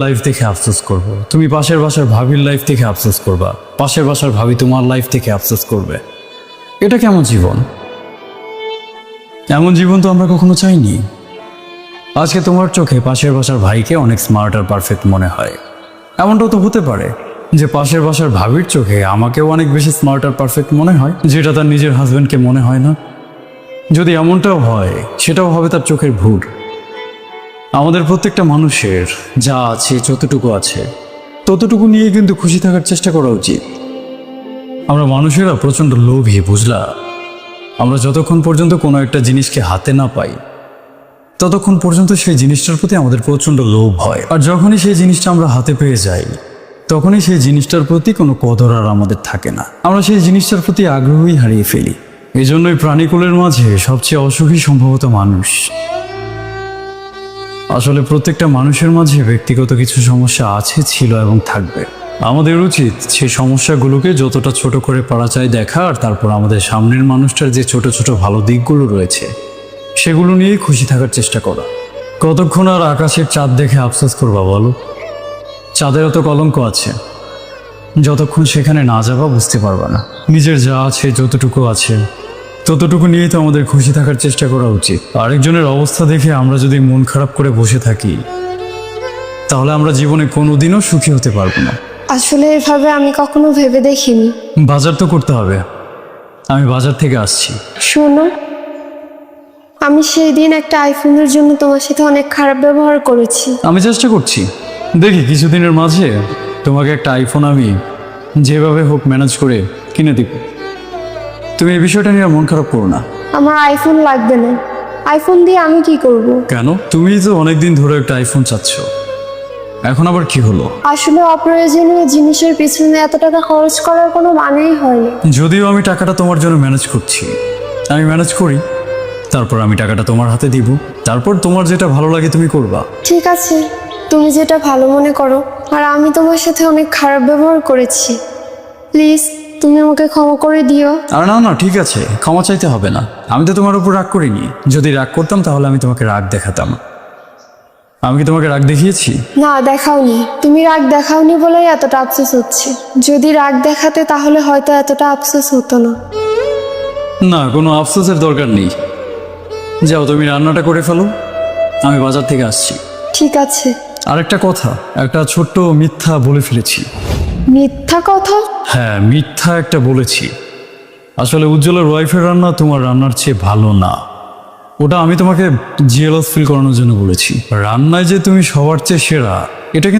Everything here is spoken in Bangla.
লাইফ দেখে আফসোস করব, তুমি পাশের বাসার ভাবির লাইফ দেখে আফসোস করবা, পাশের বাসার ভাবি তোমার লাইফ থেকে আফসোস করবে। এটা কেমন জীবন? এমন জীবন তো আমরা কখনো চাইনি। আজকে তোমার চোখে পাশের বাসার ভাইকে অনেক স্মার্ট আর পারফেক্ট মনে হয়, এমনটাও তো হতে পারে যে পাশের বাসার ভাবির চোখে আমাকেও অনেক বেশি স্মার্ট আর পারফেক্ট মনে হয়, যেটা তার নিজের হাজব্যান্ডকে মনে হয় না। যদি এমনটাও হয়, সেটাও হবে তার চোখের ভুল। আমাদের প্রত্যেকটা মানুষের যা আছে, যতটুকু আছে, ততটুকু নিয়ে কিন্তু খুশি থাকার চেষ্টা করা উচিত। আমরা মানুষেরা প্রচণ্ড লোভী, বুঝলা? আমরা যতক্ষণ পর্যন্ত কোনো একটা জিনিসকে হাতে না পাই, ততক্ষণ পর্যন্ত সেই জিনিসটার প্রতি আমাদের প্রচণ্ড লোভ হয়। আর যখনই সেই জিনিসটা আমরা হাতে পেয়ে যাই, তখনই সেই জিনিসটার প্রতি কোনো কদর আর আমাদের থাকে না। আমরা সেই জিনিসটার প্রতি আগ্রহই হারিয়ে ফেলি। এই জন্যই প্রাণীকুলের মাঝে সবচেয়ে অসুখী সম্ভবত মানুষ। আসলে প্রত্যেকটা মানুষের মাঝে ব্যক্তিগত কিছু সমস্যা আছে, ছিল এবং থাকবে। আমাদের উচিত সেই সমস্যাগুলোকে যতটা ছোট করে পারা যায় দেখা, আর তারপর আমাদের সামনের মানুষটার যে ছোট ছোট ভালো দিকগুলো রয়েছে সেগুলো নিয়েই খুশি থাকার চেষ্টা করা। কতক্ষণ আর আকাশের চাঁদ দেখে আফসোস করবা বলো? চাঁদেরও তো কলঙ্ক আছে, যতক্ষণ সেখানে না যাবা বুঝতে পারবা না। নিজের যা আছে, যতটুকু আছে, ততটুকু নিয়েই তো আমাদের খুশি থাকার চেষ্টা করা উচিত। আরেকজনের অবস্থা দেখে আমরা যদি মন খারাপ করে বসে থাকি, তাহলে আমরা জীবনে কোনোদিনও সুখী হতে পারবো না। আসলে এভাবে আমি কখনো ভেবে দেখিনি। বাজার তো করতে হবে, আমি বাজার থেকে আসছি। শোনো, আমি সেই দিন একটা আইফোনের জন্য তোমার সাথে অনেক খারাপ ব্যবহার করেছি। আমি চেষ্টা করছি, দেখি কিছুদিনের মাঝে তোমাকে একটা আইফোন আমি যেভাবে হোক ম্যানেজ করে কিনে দিব। তুমি এই বিষয়টা নিয়ে মন খারাপ করো না। আমার আইফোন লাগবে না। আইফোন দিয়ে আমি কি করব? কেন? তুমি তো অনেকদিন ধরে একটা আইফোন চাচ্ছ, এখন আবার কি হলো? আসলে অপ্রয়োজনীয় জিনিসের পিছনে এত টাকা খরচ করার কোনো মানেই হয় না। যদিও আমি টাকাটা তোমার জন্য ম্যানেজ করছি, আমি ম্যানেজ করি, তারপর আমি টাকাটা তোমার হাতে দিব, তারপর তোমার যেটা ভালো লাগে তুমি করবা। ঠিক আছে, তুমি যেটা ভালো মনে করো। আর আমি তোমার সাথে অনেক খারাপ ব্যবহার করেছি, প্লিজ তুমি আমাকে ক্ষমা করে দিও। আর না না, ঠিক আছে, ক্ষমা চাইতে হবে না। আমি তো তোমার উপর রাগ করিনি। যদি রাগ করতাম তাহলে আমি তোমাকে রাগ দেখাতাম। আমি কি তোমাকে রাগ দেখিয়েছি? না, দেখাওনি। তুমি রাগ দেখাওনি বলেই এতটা আফসোস হচ্ছে। যদি রাগ দেখাতে তাহলে হয়তো এতটা আফসোস হতো না। না, কোনো আফসোসের দরকার নেই। যাও, তুমি রান্নাটা করে ফেলো, আমি বাজার থেকে আসছি। ঠিক আছে। আরেকটা কথা, একটা ছোট্ট মিথ্যা বলে ফেলেছি। মিথ্যা কথা? হ্যাঁ, মিথ্যা একটা বলেছি। আসলে উজ্জ্বলের ওয়াইফের রান্না তোমার রান্নার চেয়ে ভালো না। ওটা আমি তোমাকে জিএলএস ফিল করানোর জন্য বলেছি। রান্নায় যে তুমি সবার চেয়ে সেরা, এটা